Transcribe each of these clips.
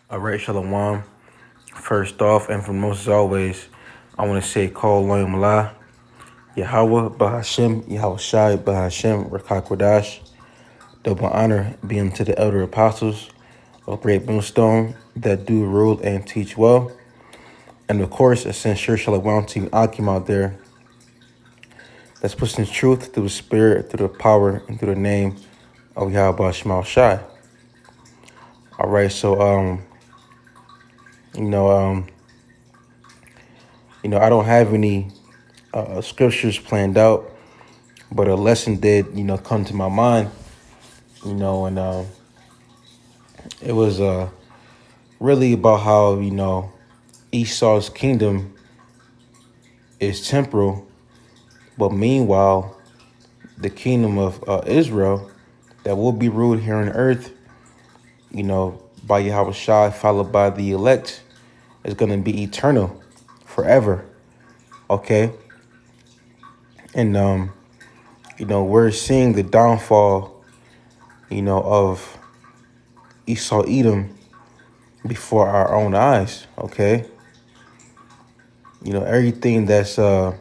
All right, Shalom. First off, and foremost as always, I want to say call Loyam Malah, Yahweh, Bahashem, Yahweh Shai, Bahashem, Rakakwadash. Double honor be unto the elder apostles of Great Millstone that do rule and teach well. And of course, a sincere Shalom to Akim out there that's pushing truth through the spirit, through the power, and through the name of Yahweh Shema Shai. All right, so you know, um, I don't have any scriptures planned out, but a lesson did, come to my mind, and it was really about how, Esau's kingdom is temporal, but meanwhile, the kingdom of Israel that will be ruled here on earth, by Yahweh Shai, followed by the elect, is going to be eternal forever. Okay. And, we're seeing the downfall, of Esau Edom before our own eyes. Okay. Everything that's, as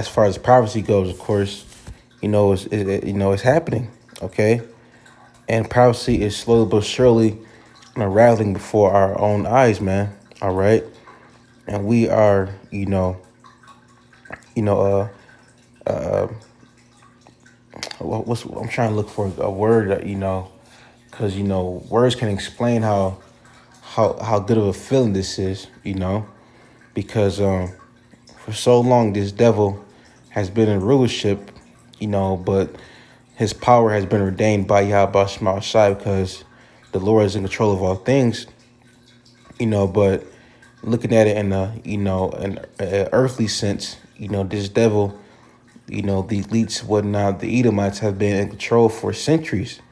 far as prophecy goes, of course, it's happening. Okay. And prophecy is slowly but surely unraveling before our own eyes, man. All right. And we are, I'm trying to look for a word that, because, words can explain how good of a feeling this is, because for so long this devil has been in rulership, but his power has been ordained by Yahweh Shema Shai because the Lord is in control of all things, but looking at it in an earthly sense, this devil, the elites, whatnot, the Edomites have been in control for centuries.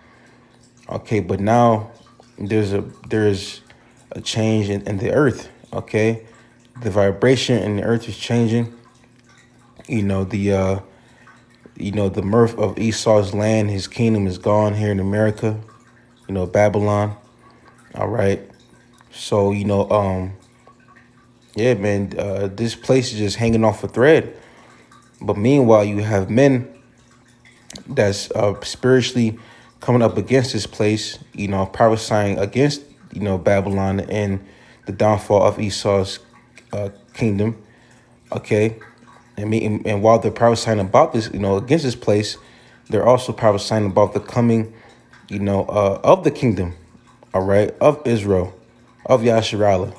Okay, but now there's a change in the earth. Okay, the vibration in the earth is changing. The mirth of Esau's land, his kingdom is gone here in America. Babylon. All right. So yeah, man. This place is just hanging off a thread. But meanwhile, you have men that's spiritually coming up against this place, prophesying against, Babylon and the downfall of Esau's kingdom. Okay. And while they're prophesying about this, against this place, they're also prophesying about the coming, of the kingdom, all right, of Israel, of Yasharallah.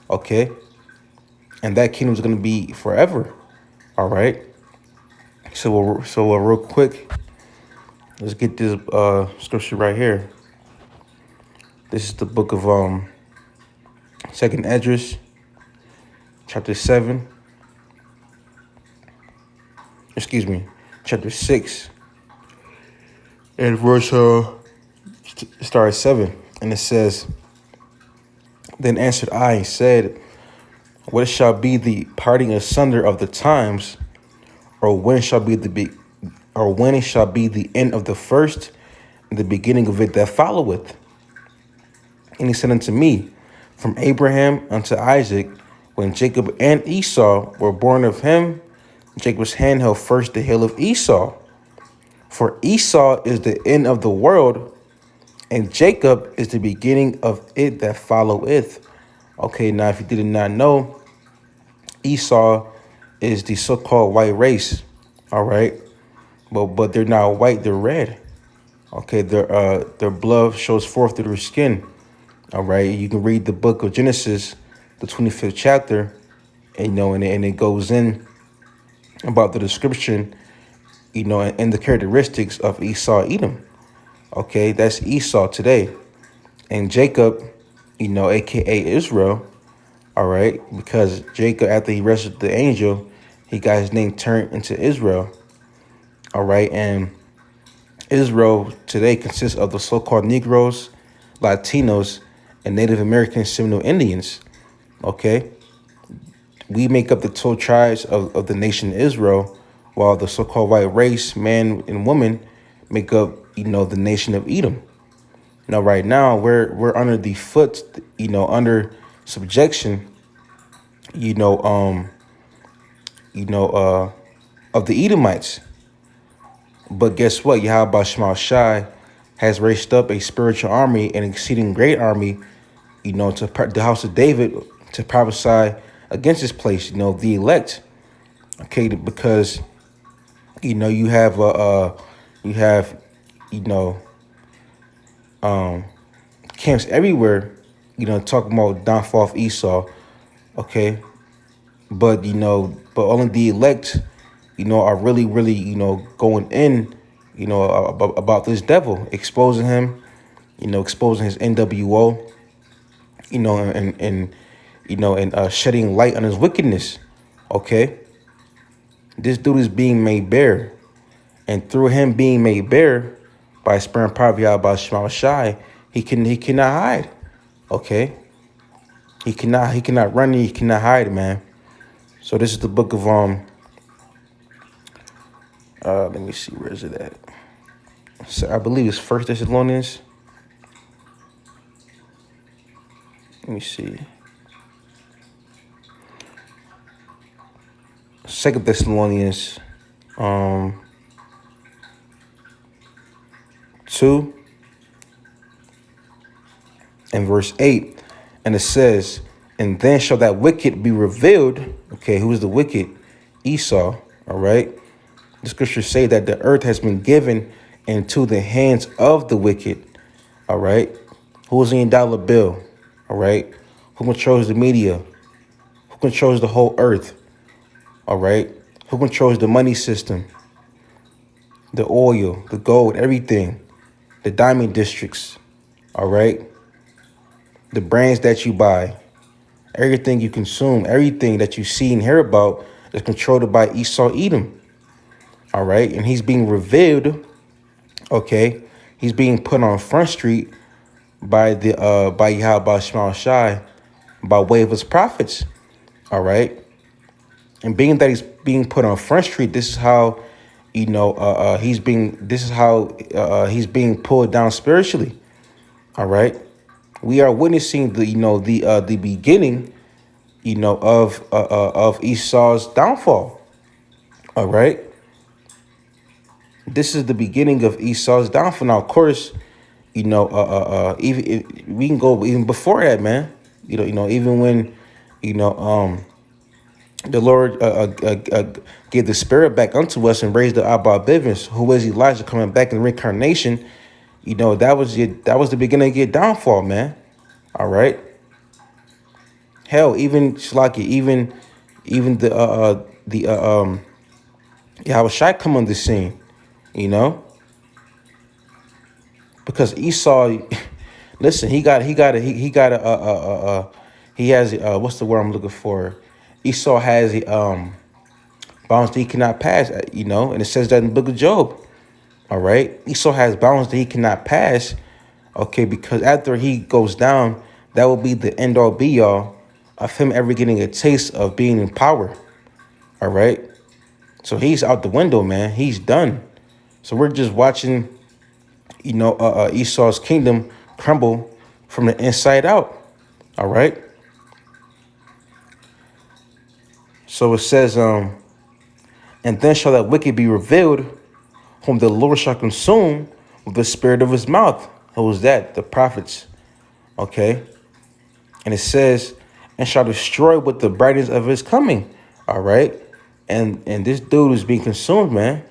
Okay. And that kingdom is going to be forever. All right. So real quick, let's get this scripture right here. This is the book of Second Esdras, chapter 7. Chapter 6, and verse start at 7, and it says, "Then answered I and said, What shall be the parting asunder of the times, or when it shall be the end of the first, and the beginning of it that followeth? And he said unto me, From Abraham unto Isaac, when Jacob and Esau were born of him, Jacob's hand held first the heel of Esau. For Esau is the end of the world, and Jacob is the beginning of it that followeth." Okay, now if you did not know, Esau is the so-called white race. All right, but they're not white; they're red. Okay, their blood shows forth through their skin. All right, you can read the book of Genesis, the 25th chapter, and and it goes in about the description, and the characteristics of Esau Edom. Okay, that's Esau today. And Jacob, aka Israel, all right, because Jacob, after he wrestled the angel, he got his name turned into Israel. All right, and Israel today consists of the so-called Negroes, Latinos, and Native American Seminole Indians. Okay, we make up the 12 tribes of the nation Israel, while the so-called white race, man and woman, make up, the nation of Edom. Now, right now, we're under the foot, under subjection, you know, um, you know, of the Edomites. But guess what? Yahweh Shema Shai has raised up a spiritual army, an exceeding great army, to the house of David to prophesy against this place, the elect. Okay, because you have you have you know camps everywhere, talking about downfall of Esau. Okay, but only the elect, are really, really, going in, about this devil, exposing him, exposing his NWO, and shedding light on his wickedness. Okay, this dude is being made bare, and through him being made bare by spirit and power of Yahweh Shema Shai, he cannot hide. Okay, he cannot run, he cannot hide, man. So this is the book of let me see, where is it at? So I believe it's First Thessalonians. Let me see. Second Thessalonians 2 and verse 8. And it says, and then shall that wicked be revealed. Okay, who is the wicked? Esau. All right. The scriptures say that the earth has been given into the hands of the wicked. All right. Who is in dollar bill? All right. Who controls the media? Who controls the whole earth? All right. Who controls the money system? The oil, the gold, everything. The diamond districts. All right. The brands that you buy. Everything you consume, everything that you see and hear about is controlled by Esau Edom. All right. And he's being revealed. Okay. He's being put on Front Street by Yahweh Shema Shai by way of his prophets. All right. And being that he's being put on Front Street, this is how, he's being pulled down spiritually. All right. We are witnessing the beginning, of Esau's downfall. All right. This is the beginning of Esau's downfall. Now, of course, even we can go even before that, man. Even when, the Lord gave the spirit back unto us and raised the Abba Bivens, who is Elijah coming back in reincarnation. That was the beginning of your downfall, man. All right. Hell, even Shlaki, even the Yahweh Shai come on the scene, because Esau, listen, he has what's the word I'm looking for? Esau has bounds that he cannot pass, and it says that in the book of Job. All right, Esau has bounds that he cannot pass. Okay, because after he goes down, that will be the end all be all of him ever getting a taste of being in power. All right, so he's out the window, man. He's done. So we're just watching, Esau's kingdom crumble from the inside out. All right. So it says, and then shall that wicked be revealed, whom the Lord shall consume with the spirit of his mouth. Who is that? The prophets. Okay. And it says, and shall destroy with the brightness of his coming. All right. And this dude is being consumed, man.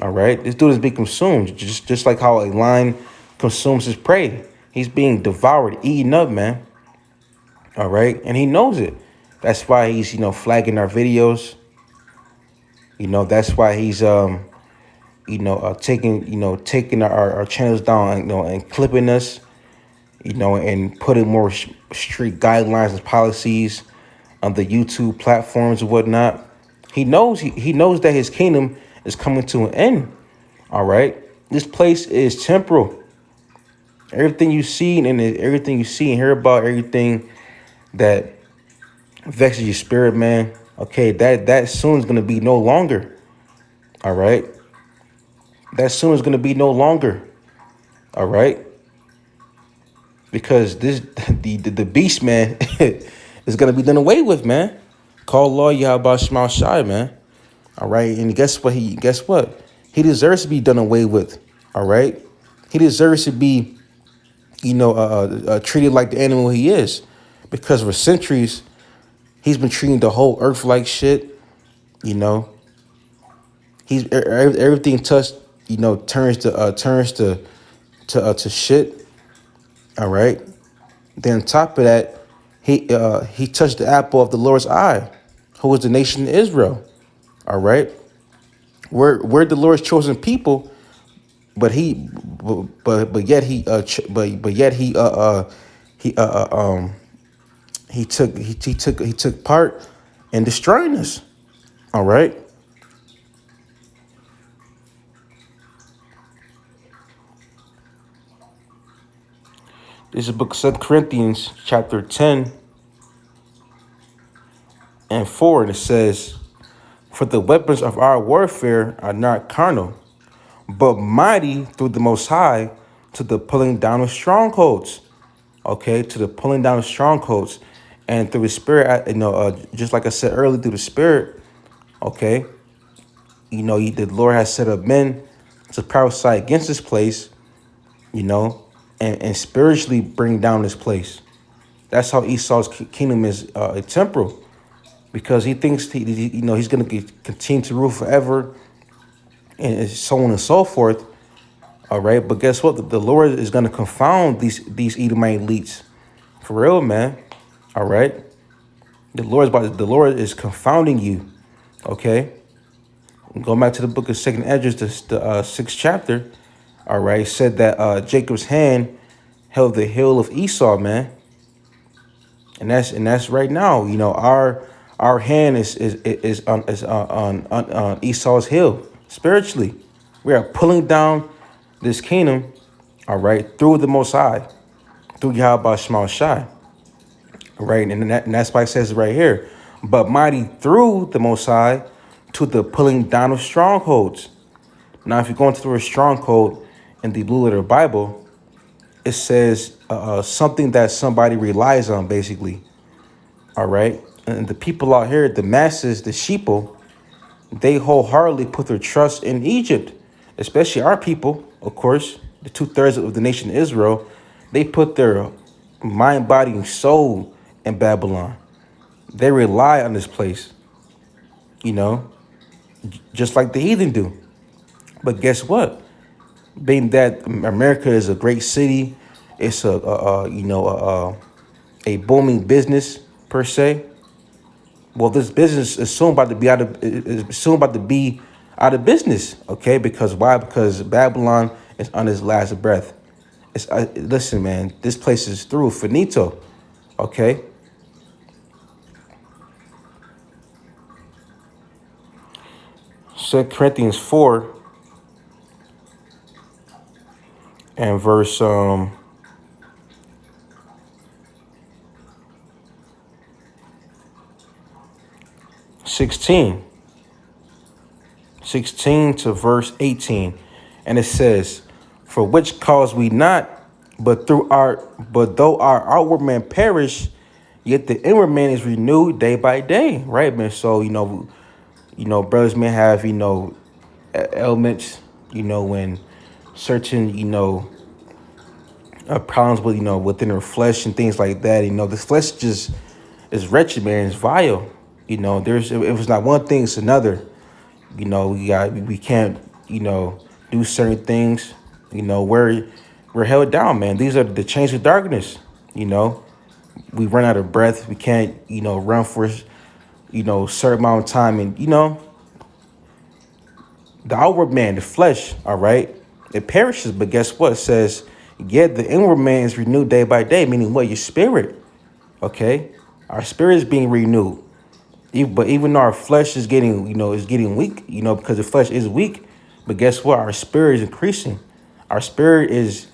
All right. This dude is being consumed. Just like how a lion consumes his prey. He's being devoured, eaten up, man. All right. And he knows it. That's why he's, flagging our videos. That's why he's, taking our channels down, and clipping us, and putting more strict guidelines and policies on the YouTube platforms and whatnot. He knows he knows that his kingdom is coming to an end. All right. This place is temporal. Everything you see and hear about, everything that vexes your spirit, man. Okay, that soon is gonna be no longer. All right. That soon is gonna be no longer. All right. because this the beast, man, is gonna be done away with, man. Call law Yahweh Shema Shai, man. All right, and guess what? He deserves to be done away with. All right, he deserves to be, treated like the animal he is, because for centuries he's been treating the whole earth like shit. You know, everything touched, turns to shit. All right. Then on top of that, he touched the apple of the Lord's eye, who was the nation of Israel. All right. We're the Lord's chosen people, but he took part in destroying us. All right. This is the book of 2 Corinthians, chapter 10 and 4, and it says, "For the weapons of our warfare are not carnal, but mighty through the Most High to the pulling down of strongholds." Okay, to the pulling down of strongholds, and through the Spirit, just like I said earlier, through the Spirit. Okay, the Lord has set up men to prophesy against this place, and spiritually bring down this place. That's how Esau's kingdom is temporal, because he thinks he's going to continue to rule forever, and so on and so forth. All right, but guess what? The Lord is going to confound these Edomite elites, for real, man. All right, the Lord is confounding you. Okay, going back to the book of 2nd Esdras, the 6th chapter. All right, said that Jacob's hand held the heel of Esau, man, and that's right now. Our hand is on Esau's heel spiritually. We are pulling down this kingdom, all right, through the Most High, through Yahweh Shema Shai, all right, and that's why it says right here, but mighty through the Most High to the pulling down of strongholds. Now, if you're going through a stronghold in the Blue Letter Bible, it says something that somebody relies on, basically. All right. And the people out here, the masses, the sheeple, they wholeheartedly put their trust in Egypt, especially our people, of course, the 2/3 of the nation of Israel. They put their mind, body, and soul in Babylon. They rely on this place, just like the heathen do. But guess what? Being that America is a great city, it's a booming business per se. Well, this business is soon about to be out of business. Okay, because why? Because Babylon is on its last breath. Listen, man, this place is through, finito. Okay. Second Corinthians 4 and verse 16 to verse 18, and it says, "For which cause we not, but though our outward man perish, yet the inward man is renewed day by day." Right, man. So brothers may have ailments, when certain problems with within their flesh and things like that. The flesh just is wretched, man. It's vile. If it's not one thing, it's another. We can't do certain things. We're held down, man. These are the chains of darkness. We run out of breath. We can't run for certain amount of time, and the outward man, the flesh, all right, it perishes. But guess what? It says, yet the inward man is renewed day by day, meaning what? Your spirit. Okay, our spirit is being renewed. But even though our flesh is getting weak, because the flesh is weak, but guess what? Our spirit is increasing. Our spirit is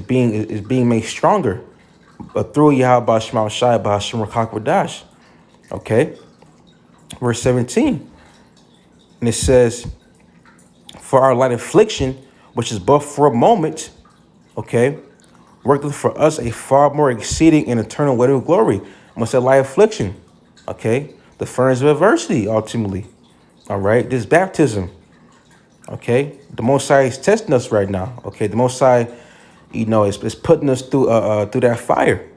being made stronger, but through Yahweh Shema Shai B'Hashem Rakakwadash. Okay, verse 17, and it says, "For our light affliction, which is but for a moment, okay, worketh for us a far more exceeding and eternal weight of glory. I'm gonna say light affliction. Okay, the furnace of adversity, ultimately. All right, this baptism. Okay, the Most High is testing us right now. Okay, the Most High, is putting us through that fire.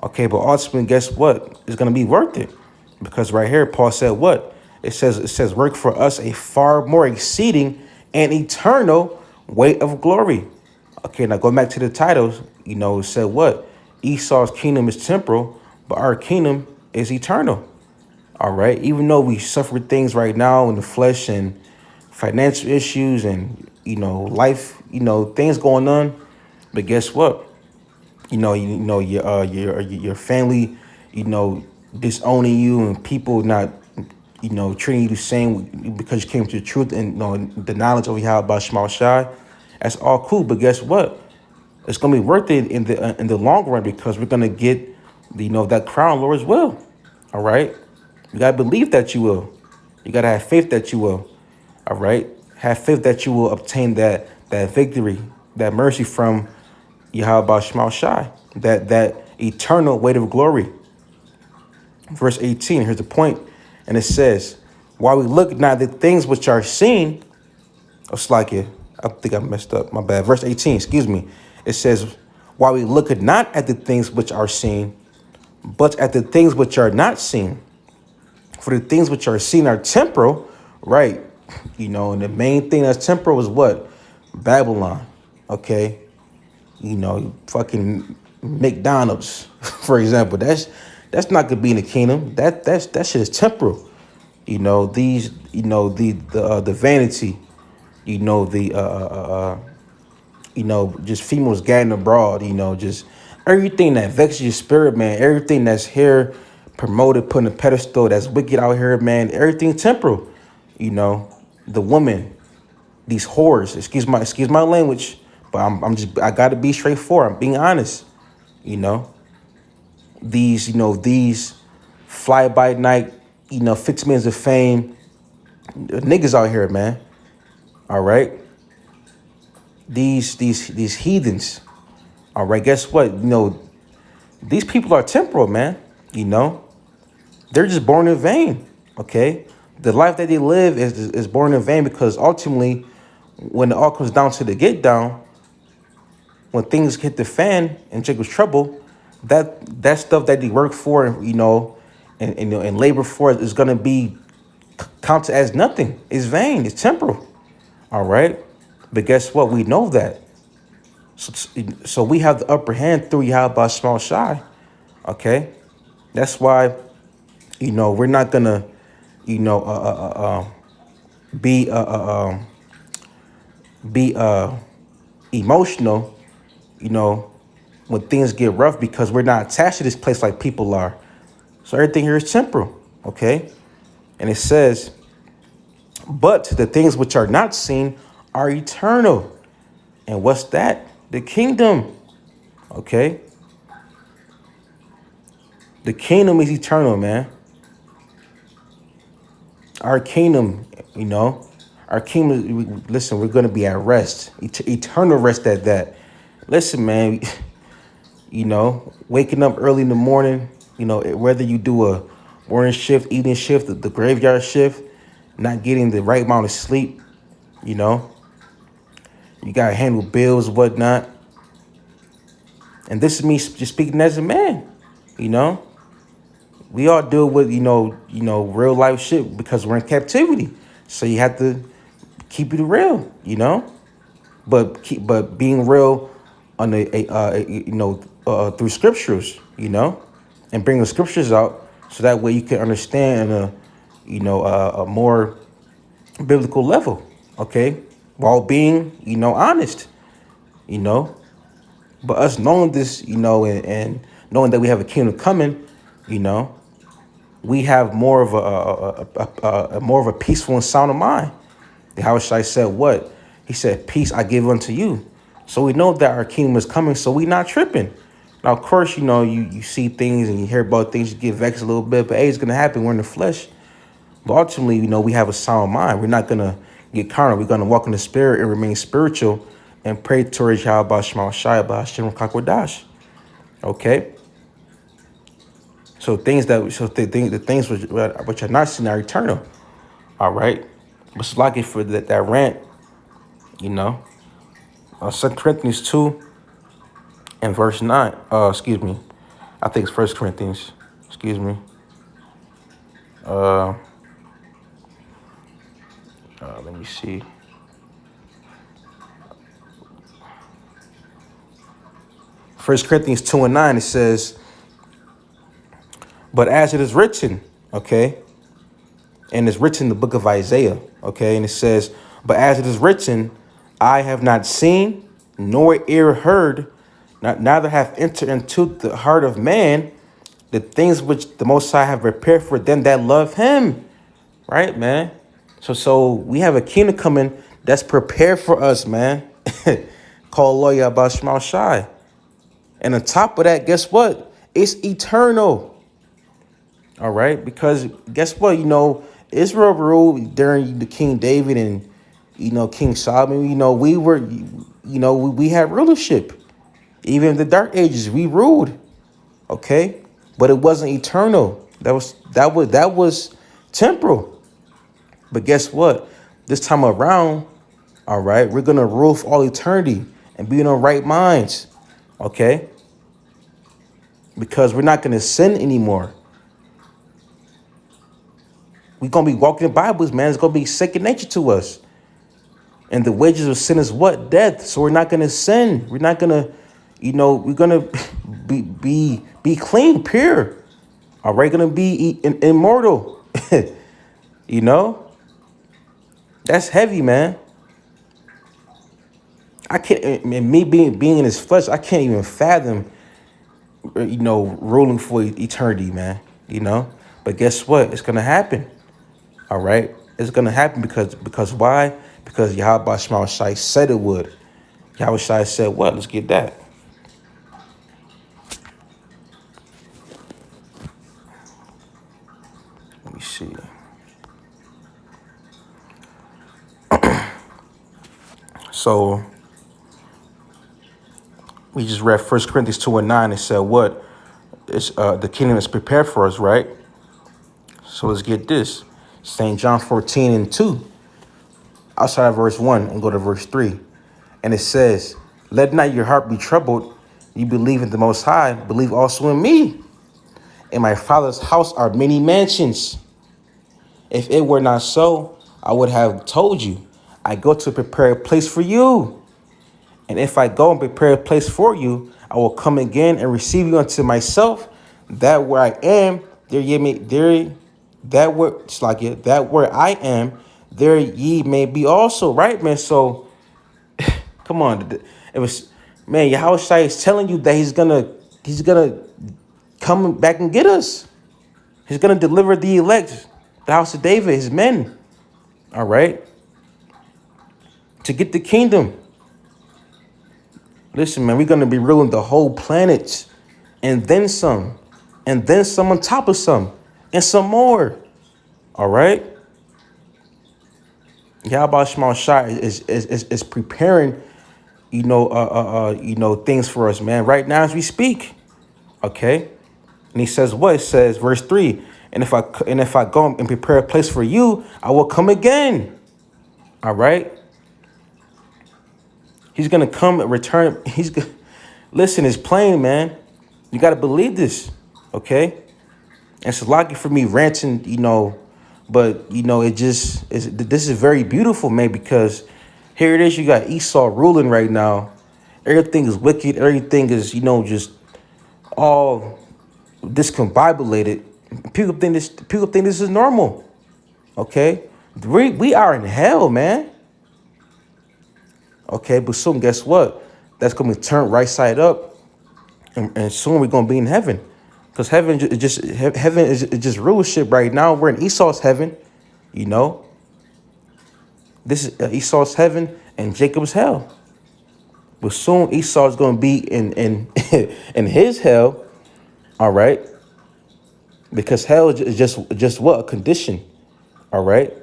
Okay, but ultimately, guess what? It's gonna be worth it, because right here, Paul said what? It says work for us a far more exceeding and eternal weight of glory. Okay, now going back to the titles, it said what? Esau's kingdom is temporal, but our kingdom is eternal. All right, even though we suffer things right now in the flesh and financial issues and life, things going on, but guess what? Your family, disowning you, and people not treating you the same because you came to the truth and the knowledge of Yahweh about Shema Shai. That's all cool, but guess what? It's gonna be worth it in the long run, because we're gonna get that crown, Lord, as well. All right, you gotta believe that you will. You gotta have faith that you will. All right, have faith that you will obtain that victory, that mercy from Yahweh Shema Shai, that eternal weight of glory. Verse 18, here's the point, and it says, while we look not at the things which are seen, I think I messed up, my bad. Verse 18, excuse me. It says, while we look not at the things which are seen, but at the things which are not seen. For the things which are seen are temporal, right? And the main thing that's temporal is what? Babylon, okay? Fucking McDonald's, for example. That's not gonna be in the kingdom. That shit is temporal. The vanity, just females gathering abroad, just everything that vexes your spirit, man, everything that's here promoted, put on a pedestal, that's wicked out here, man, everything temporal. The woman, these whores, excuse my language, but I gotta be straightforward. I'm being honest. These fly by night, 50 minutes of fame, niggas out here, man. All right. These heathens. All right. Guess what? These people are temporal, man. They're just born in vain. Okay. The life that they live is born in vain, because ultimately, when it all comes down to the get down, when things hit the fan and Jacob's trouble, that stuff that they work for, and labor for is gonna be counted as nothing. It's vain. It's temporal. All right. But guess what? We know that. So we have the upper hand through Yahweh Shema Shai. Okay. That's why, we're not gonna, be emotional, when things get rough, because we're not attached to this place like people are. So everything here is temporal. Okay. And it says, but the things which are not seen are eternal. And what's that? The kingdom. Okay. The kingdom is eternal, man. Our kingdom, our kingdom, listen, we're going to be at rest, eternal rest at that. Listen, man, waking up early in the morning, whether you do a morning shift, evening shift, the graveyard shift, not getting the right amount of sleep, you got to handle bills, whatnot. And this is me just speaking as a man, we all deal with, real life shit because we're in captivity. So you have to keep it real, but being real on through scriptures, and bring the scriptures out, so that way you can understand a more biblical level, okay, while being honest, but us knowing this, and knowing that we have a kingdom coming, we have more of a peaceful and sound of mind. The Yahushua said what? He said, peace I give unto you. So we know that our kingdom is coming, so we not tripping. Now, of course, you see things and you hear about things, you get vexed a little bit, but hey, it's going to happen. We're in the flesh. But ultimately, we have a sound mind. We're not going to get carnal. We're going to walk in the spirit and remain spiritual, and pray towards Yahweh Shema Shai Hashem Kakwadash. Okay. So the things which are not seen are eternal. All right. But it's like it for that rant, you know. 2 Corinthians 2 and verse 9. Excuse me. I think it's 1 Corinthians. Excuse me. Let me see. First Corinthians 2 and 9, it says, but as it is written, okay, and it's written in the book of Isaiah, okay, and it says, but as it is written, I have not seen, nor ear heard, neither have entered into the heart of man the things which the Most High have prepared for them that love him. Right, man? So we have a kingdom coming that's prepared for us, man. Called Lo Yahweh Shema Shai. And on top of that, guess what? It's eternal. All right? Because guess what? You know, Israel ruled during the King David and, you know, King Solomon. You know, we had rulership. Even in the dark ages, we ruled. Okay? But it wasn't eternal. That was temporal. But guess what? This time around, all right, we're going to rule for all eternity and be in our right minds, okay? Because we're not going to sin anymore. We're going to be walking the Bibles, man. It's going to be second nature to us. And the wages of sin is what? Death. So we're not going to sin. We're not going to, you know, we're going to be clean, pure. All right, going to be immortal, you know? That's heavy, man. I can't, me being in his flesh, I can't even fathom, you know, ruling for eternity, man, you know. But guess what? It's going to happen. All right. It's going to happen because why? Because Yahweh Shema Shai said it would. Yahweh Shai said what? Let's get that. Let me see. So we just read 1 Corinthians 2 and 9. It said what? It's the kingdom is prepared for us, right? So let's get this. St. John 14 and 2. Outside of verse 1 and go to verse 3. And it says, let not your heart be troubled. You believe in the Most High, believe also in me. In my Father's house are many mansions. If it were not so, I would have told you. I go to prepare a place for you. And if I go and prepare a place for you, I will come again and receive you unto myself, that where I am, that where I am, there ye may be also, right, man? So, come on, it was, man, Yahweh Shai is telling you that he's gonna come back and get us. He's gonna deliver the elect, the house of David, his men, all right, to get the kingdom. Listen, man, we're going to be ruling the whole planet and then some on top of some and some more. All right. Yahweh Shema Shai is preparing, you know, things for us, man, right now as we speak. OK. And he says what? It says verse 3. And if I go and prepare a place for you, I will come again. All right. He's going to come and return. Listen, it's plain, man. You got to believe this, okay? And it's lucky for me ranting, you know, but, you know, this is very beautiful, man, because here it is. You got Esau ruling right now. Everything is wicked. Everything is, you know, just all discombobulated. People think this is normal, okay? We are in hell, man. Okay, but soon, guess what? That's going to be turned right side up. And soon we're going to be in heaven. Because heaven is just rulership right now. We're in Esau's heaven, you know. This is Esau's heaven and Jacob's hell. But soon Esau is going to be in in his hell, all right? Because hell is just what? A condition, all right?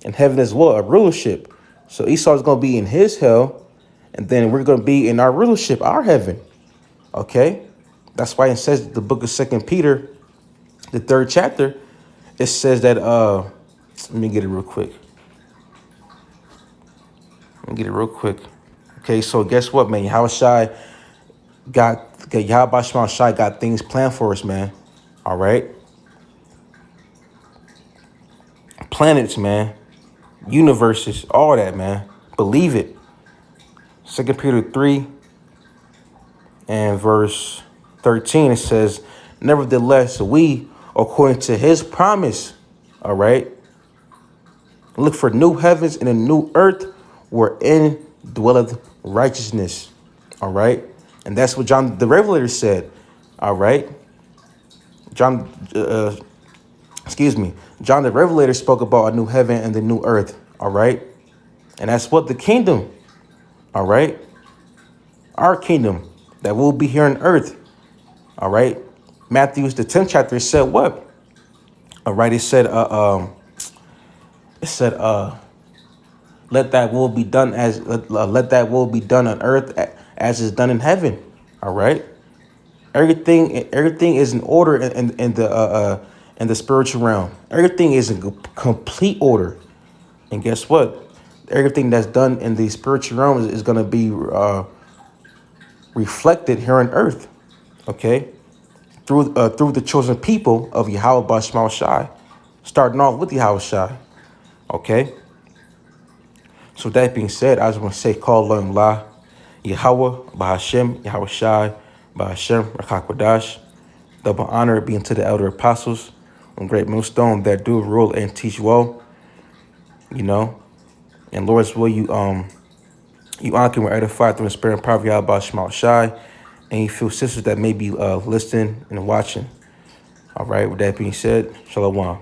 And heaven is what? A rulership. So Esau is going to be in his hell, and then we're going to be in our rulership, our heaven. Okay, that's why it says the book of Second Peter, the 3rd chapter, it says that let me get it real quick. Okay, so guess what, man? Yahweh Yahweh Shai got things planned for us, man. All right, planets, man, universes, all that, man. Believe it. 2 Peter 3 and verse 13, it says, nevertheless, we, according to his promise, all right, look for new heavens and a new earth wherein dwelleth righteousness. All right. And that's what John the Revelator said. All right. John the Revelator spoke about a new heaven and the new earth. All right. And that's what the kingdom. All right. Our kingdom that will be here on earth. All right. Matthew, the 10th chapter, said what? All right. It said, let that will be done let that will be done on earth as is done in heaven. All right. Everything is in order in the spiritual realm. Everything is in complete order. And guess what? Everything that's done in the spiritual realm is going to be reflected here on earth. Okay. Through the chosen people of Yahweh Bashmal Shai, starting off with Yahweh Shai. Okay. So that being said, I just want to say, call Elohim La, Yahweh, Bahashem, Yahweh Shai, Bahashem, Rakakwadash. Double honor being to the elder apostles on Great Millstone that do rule and teach well. You know, and Lord's will, you honor and were edified through the spirit and power of Yahweh Shema Shai, and you feel sisters that may be listening and watching. All right, with that being said, Shalom.